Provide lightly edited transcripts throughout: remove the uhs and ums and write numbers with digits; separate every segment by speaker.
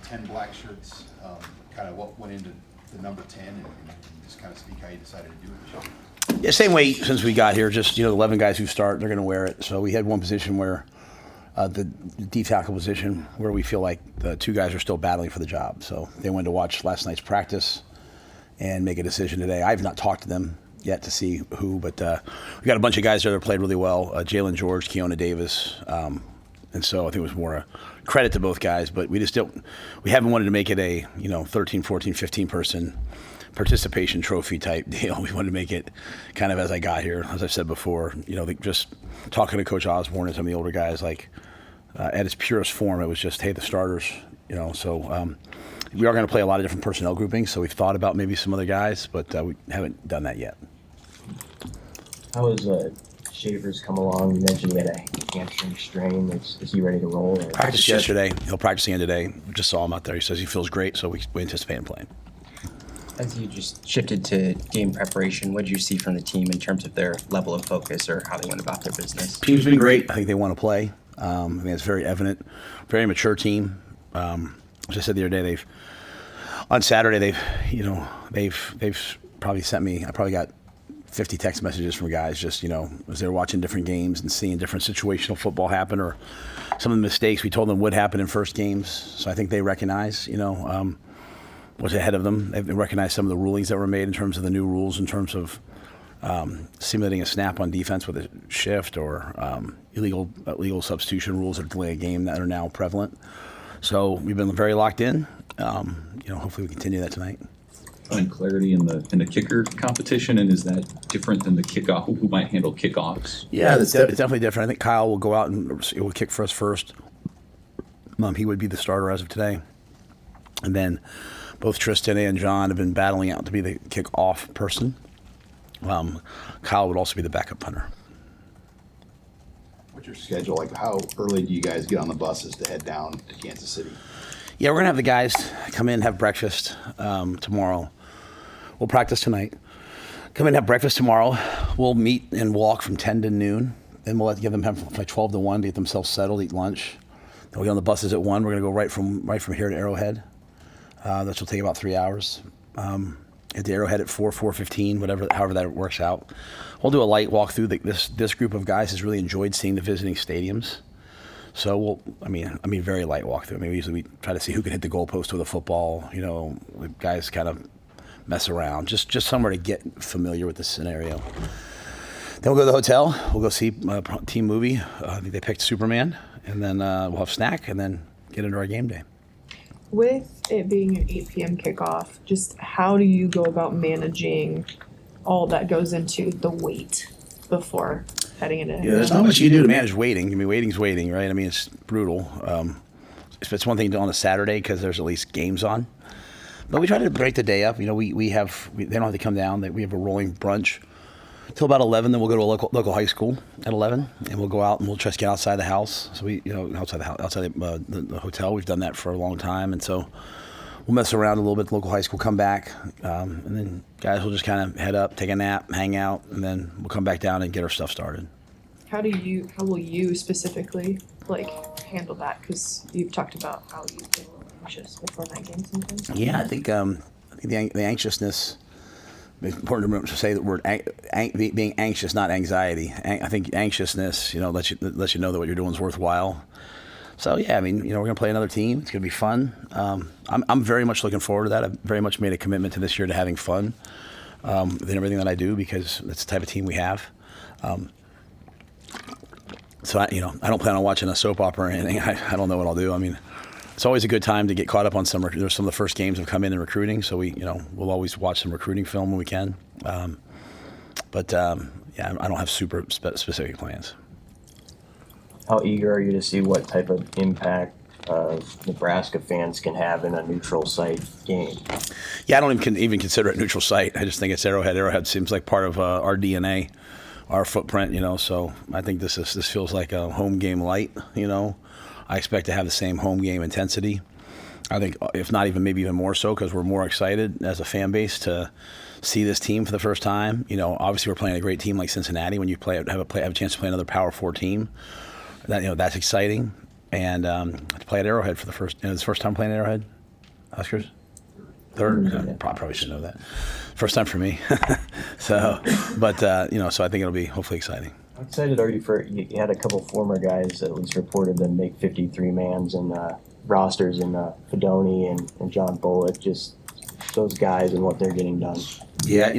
Speaker 1: 10 black shirts, kind of what went into the number 10, and just kind of speak how you decided to do it this year.
Speaker 2: Yeah, same way since we got here. Just, the 11 guys who start, they're going to wear it. So we had one position where the D tackle position where we feel like the two guys are still battling for the job. So they went to watch last night's practice and make a decision today. I've not talked to them yet to see who, but we got a bunch of guys there that played really well. Jalen George, Keona Davis, and so I think it was more a credit to both guys. But we haven't wanted to make it a 13, 14, 15 person participation trophy type deal. We wanted to make it kind of as I got here, as I've said before. Just talking to Coach Osborne and some of the older guys, like at its purest form, it was just, hey, the starters. So we are going to play a lot of different personnel groupings. So we've thought about maybe some other guys, but we haven't done that yet.
Speaker 3: How has Shavers come along? You mentioned he had a hamstring strain. Is he ready to roll?
Speaker 2: Practiced yesterday. He'll practice again today. We just saw him out there. He says he feels great, so we anticipate him playing.
Speaker 4: As you just shifted to game preparation, what did you see from the team in terms of their level of focus or how they went about their business?
Speaker 2: Team's been great. I think they want to play. I think it's very evident. Very mature team. As I said the other day, on Saturday they've probably sent me. I probably got 50 text messages from guys just as they were watching different games and seeing different situational football happen, or some of the mistakes we told them would happen in first games. So I think they recognize what's ahead of them. They recognize some of the rulings that were made in terms of the new rules in terms of simulating a snap on defense with a shift, or illegal substitution rules that delay a game that are now prevalent. So we've been very locked in. Hopefully we continue that tonight.
Speaker 5: Find clarity in the kicker competition, and is that different than the kickoff? Who might handle kickoffs?
Speaker 2: Yeah, it's definitely different. I think Kyle will go out and he will kick for us first. He would be the starter as of today, and then both Tristan and John have been battling out to be the kickoff person. Kyle would also be the backup punter.
Speaker 1: What's your schedule like? How early do you guys get on the buses to head down to Kansas City?
Speaker 2: Yeah, we're going to have the guys come in, have breakfast tomorrow. We'll practice tonight. Come in, have breakfast tomorrow. We'll meet and walk from 10 to noon. Then we'll give them time from like 12 to 1 to get themselves settled, eat lunch. Then we'll get on the buses at 1. We're going to go right from here to Arrowhead. That will take about 3 hours. At the Arrowhead at 4:15, however that works out. We'll do a light walk through. This group of guys has really enjoyed seeing the visiting stadiums. So very light walk through. Usually we try to see who can hit the goalpost with a football. The guys kind of mess around, just somewhere to get familiar with the scenario. Then we'll go to the hotel. We'll go see a team movie. I think they picked Superman, and then we'll have snack, and then get into our game day.
Speaker 6: With it being an 8 p.m. kickoff, just how do you go about managing all that goes into the wait before heading into?
Speaker 2: Yeah, there's not much you can do to manage waiting. Waiting's waiting, right? It's brutal. It's one thing to do on a Saturday because there's at least games on. But we try to break the day up. They don't have to come down. We have a rolling brunch till about 11. Then we'll go to a local high school at 11, and we'll go out and we'll just get outside the house. So outside the hotel. We've done that for a long time, and so we'll mess around a little bit at the local high school, come back, and then guys will just kind of head up, take a nap, hang out, and then we'll come back down and get our stuff started.
Speaker 6: How will you specifically handle that? Because you've talked about how you get a little anxious before night games sometimes.
Speaker 2: Yeah, I think the anxiousness. It's important to say the word being anxious, not anxiety. I think anxiousness, lets you know that what you're doing is worthwhile. So yeah, we're going to play another team. It's going to be fun. I'm very much looking forward to that. I've very much made a commitment to this year to having fun in everything that I do, because that's the type of team we have. So I don't plan on watching a soap opera or anything. I don't know what I'll do. It's always a good time to get caught up on some of the first games have come in recruiting, so we'll always watch some recruiting film when we can. But I don't have super specific plans.
Speaker 3: How eager are you to see what type of impact Nebraska fans can have in a neutral site game?
Speaker 2: Yeah, I don't even consider it neutral site. I just think it's Arrowhead. Arrowhead seems like part of our DNA, our footprint. So I think this feels like a home game light. I expect to have the same home game intensity. I think, if not maybe even more so, because we're more excited as a fan base to see this team for the first time. Obviously we're playing a great team like Cincinnati. When you have a chance to play another Power 4 team, that's exciting. And to play at Arrowhead for the first time playing at Arrowhead. Huskers? Third? Probably should know that. First time for me. So, but, so I think it'll be hopefully exciting.
Speaker 3: How excited are you for, you had a couple former guys that was reported to make 53 mans and rosters in Fedoni and John Bullock, just those guys and what they're getting done.
Speaker 2: Yeah,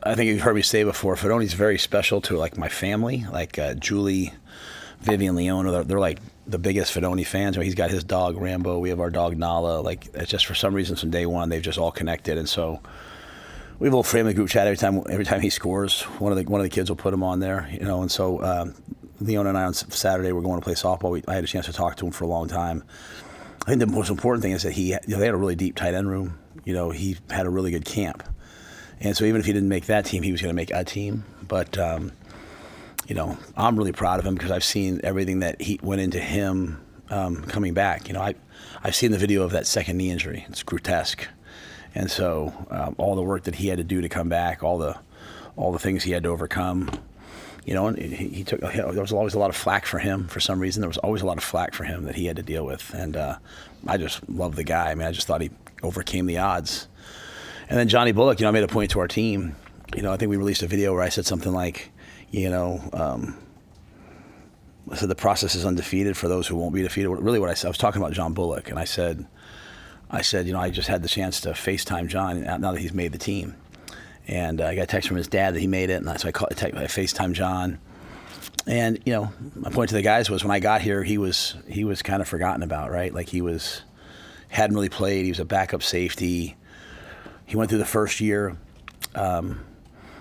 Speaker 2: I think you've heard me say before, Fedoni's very special to like my family, like Julie, Vivian, Leona. They're like the biggest Fedoni fans. I mean, he's got his dog Rambo. We have our dog Nala. Like it's just for some reason from day one they've just all connected, and so we have a little family group chat every time he scores. One of the kids will put him on there, and so Leona and I on Saturday were going to play softball. I had a chance to talk to him for a long time. I think the most important thing is that they had a really deep tight end room. He had a really good camp. And so even if he didn't make that team, he was going to make a team. But, I'm really proud of him because I've seen everything that he went into him coming back. I've seen the video of that second knee injury. It's grotesque. And so all the work that he had to do to come back, all the things he had to overcome, and he took. There was always a lot of flack for him for some reason. There was always a lot of flack for him that he had to deal with. And I just love the guy. I mean, I just thought he overcame the odds. And then Johnny Bullock, I made a point to our team. I think we released a video where I said something like, I said the process is undefeated for those who won't be defeated. Really what I said, I was talking about John Bullock, and I said, I just had the chance to FaceTime John now that he's made the team. And I got a text from his dad that he made it, and so I FaceTime John. And, my point to the guys was when I got here, he was kind of forgotten about, right? Like hadn't really played. He was a backup safety. He went through the first year. I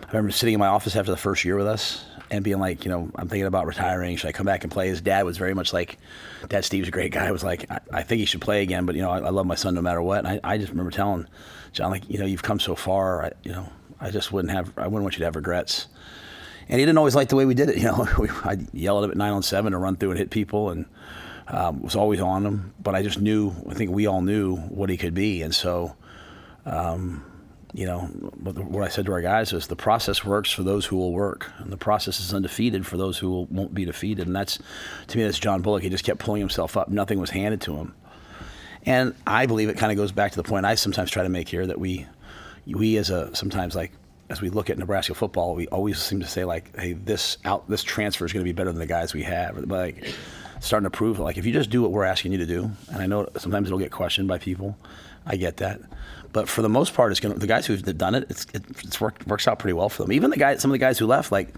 Speaker 2: remember sitting in my office after the first year with us and being like, I'm thinking about retiring. Should I come back and play? His dad was very much like, Dad Steve's a great guy. I was like, I think he should play again, but, I love my son no matter what. And I just remember telling John, like, you've come so far. I wouldn't want you to have regrets. And he didn't always like the way we did it. I'd yell at him at 9-on-7 to run through and hit people and was always on him. But I just knew, I think we all knew what he could be. And so, what I said to our guys is the process works for those who will work. And the process is undefeated for those who won't be defeated. And to me, that's John Bullock. He just kept pulling himself up. Nothing was handed to him. And I believe it kind of goes back to the point I sometimes try to make here that we as we look at Nebraska football, we always seem to say like, hey, this transfer is going to be better than the guys we have. But like starting to prove like if you just do what we're asking you to do, and I know sometimes it'll get questioned by people, I get that. But for the most part, the guys who've done it, works out pretty well for them. Even some of the guys who left, like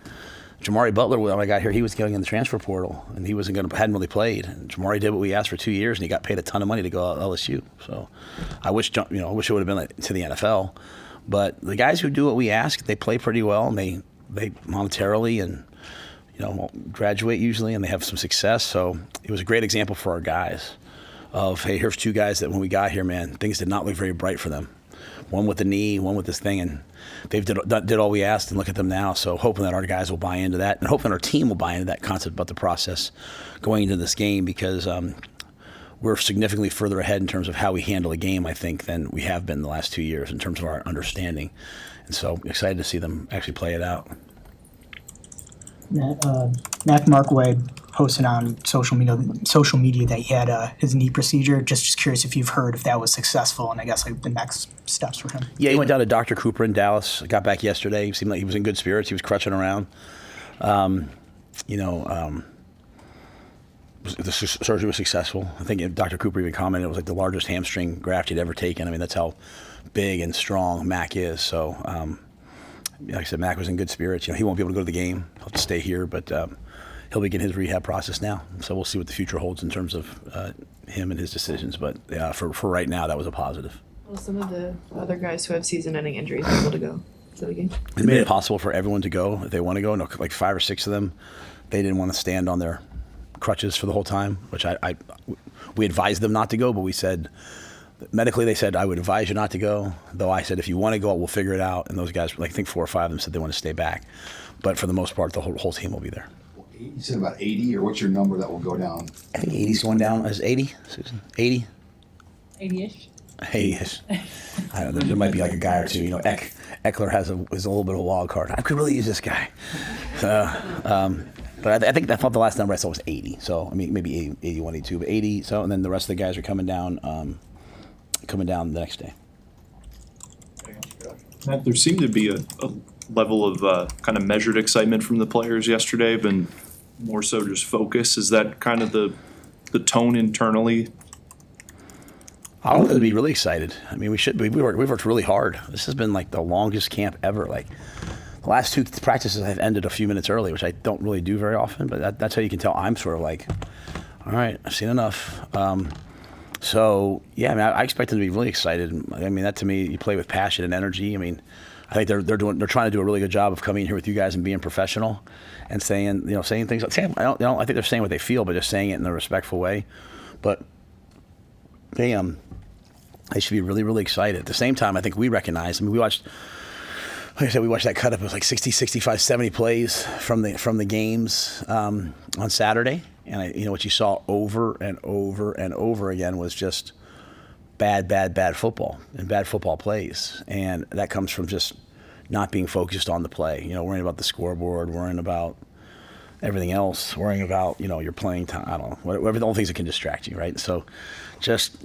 Speaker 2: Jamari Butler, when I got here, he was going in the transfer portal, and he hadn't really played. And Jamari did what we asked for 2 years, and he got paid a ton of money to go to LSU. So I wish it would have been to the NFL. But the guys who do what we ask, they play pretty well, and they monetarily and graduate usually, and they have some success. So it was a great example for our guys of, hey, here's two guys that when we got here, man, things did not look very bright for them. One with the knee, one with this thing, and they've did all we asked, and look at them now. So hoping that our guys will buy into that, and hoping our team will buy into that concept about the process going into this game, because we're significantly further ahead in terms of how we handle a game, I think, than we have been the last 2 years in terms of our understanding. And so excited to see them actually play it out.
Speaker 7: Mac Markway posted on social media that he had his knee procedure. Just curious if you've heard if that was successful, and I guess like the next steps for him.
Speaker 2: Yeah, he went down to Dr. Cooper in Dallas. Got back yesterday. He seemed like he was in good spirits. He was crutching around. The surgery was successful. I think Dr. Cooper even commented it was like the largest hamstring graft he'd ever taken. I mean, that's how big and strong Mac is. So, like I said, Mac was in good spirits. He won't be able to go to the game. He'll have to stay here, but he'll begin his rehab process now. So we'll see what the future holds in terms of him and his decisions. But for right now, that was a positive.
Speaker 6: Well, some of the other guys who have season-ending injuries are able to go to the game.
Speaker 2: It made it possible for everyone to go if they want to go. No, like 5 or 6 of them, they didn't want to stand on their crutches for the whole time, which we advised them not to go, but we said medically they said I would advise you not to go, though I said if you want to go we'll figure it out, and those guys, like I think 4 or 5 of them said they want to stay back, but for the most part the whole team will be there.
Speaker 1: You said about 80, or what's your number that will go down?
Speaker 2: I think 80's going down. Is 80, Susan? 80?
Speaker 8: 80-ish.
Speaker 2: 80-ish. I don't know, there might be like a guy or two. Eckler is a little bit of a wild card. I could really use this guy. But I thought the last number I saw was 80. So, I mean, maybe 81, 82, but 80. So, and then the rest of the guys are coming down coming down the next day.
Speaker 8: Matt, there seemed to be a level of kind of measured excitement from the players yesterday, but more so just focus. Is that kind of the tone internally?
Speaker 2: I want them to be really excited. I mean, we should be. We've worked really hard. This has been like the longest camp ever. Like the last 2 practices have ended a few minutes early, which I don't really do very often. But that's how you can tell I'm sort of like, all right, I've seen enough. So yeah, I mean, I expect them to be really excited. I mean, that to me, you play with passion and energy. I mean, I think they're trying to do a really good job of coming in here with you guys and being professional and saying things. I don't think they're saying what they feel, but just saying it in a respectful way. But they should be really, really excited. At the same time, I think we recognize. I mean, we watched that cut up. It was like 60, 65, 70 plays from the games on Saturday. And what you saw over and over and over again was just bad football and bad football plays. And that comes from just not being focused on the play. Worrying about the scoreboard, worrying about everything else, worrying about, your playing time. I don't know, whatever, all things that can distract you, right? So just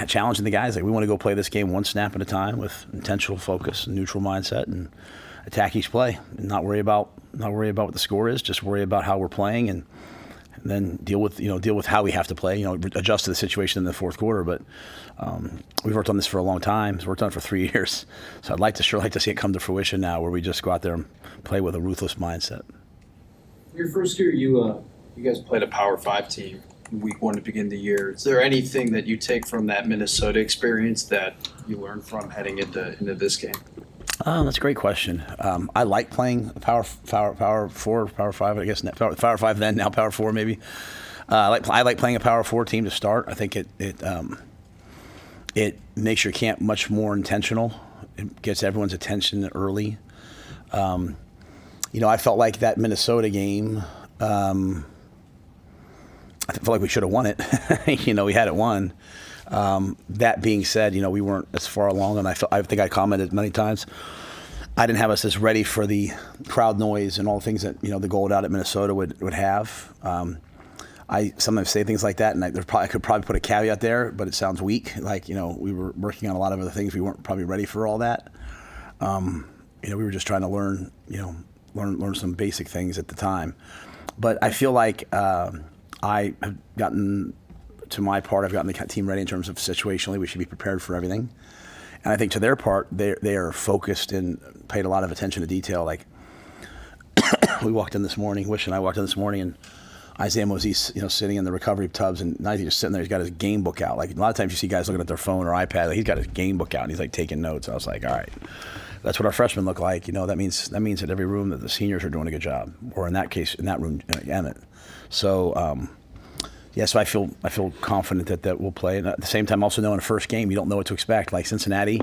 Speaker 2: challenging the guys. Like, we want to go play this game one snap at a time with intentional focus, neutral mindset, and attack each play and not worry about what the score is. Just worry about how we're playing and then deal with how we have to play, adjust to the situation in the fourth quarter. But we've worked on this for a long time. We've worked on it for 3 years. So I'd like to see it come to fruition now, where we just go out there and play with a ruthless mindset.
Speaker 9: Your first year, you guys played a Power 5 team in week 1 to begin the year. Is there anything that you take from that Minnesota experience that you learned from heading into this game?
Speaker 2: That's a great question. I like playing Power 4, Power 5. I guess Power 5 then, now Power 4 maybe. I like playing a Power 4 team to start. I think it makes your camp much more intentional. It gets everyone's attention early. I felt like that Minnesota game, I felt like we should have won it. We had it won. That being said, we weren't as far along, and I think I commented many times, I didn't have us as ready for the crowd noise and all the things that, the gold out at Minnesota would have. I sometimes say things like that, and I could probably put a caveat there, but it sounds weak. Like, we were working on a lot of other things. We weren't probably ready for all that. We were just trying to learn some basic things at the time. But I feel like I have gotten to my part. I've gotten the team ready in terms of situationally. We should be prepared for everything. And I think to their part, they are focused and paid a lot of attention to detail. Like, we walked in this morning, Wish and I walked in this morning, and Isaiah Mosey's, sitting in the recovery tubs, and not he's just sitting there. He's got his game book out. Like, a lot of times you see guys looking at their phone or iPad. Like, he's got his game book out, and he's like taking notes. I was like, all right, that's what our freshmen look like. That means that every room that the seniors are doing a good job, or in that case, in that room, Emmett. So, so I feel confident that we'll play. And at the same time, also knowing the first game, you don't know what to expect. Like, Cincinnati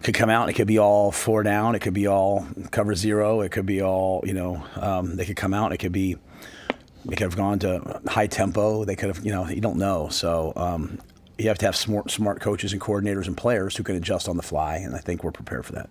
Speaker 2: could come out, and it could be all 4 down. It could be all cover 0. It could be all, they could come out. They could have gone to high tempo. They could have, you don't know. So you have to have smart coaches and coordinators and players who can adjust on the fly, and I think we're prepared for that.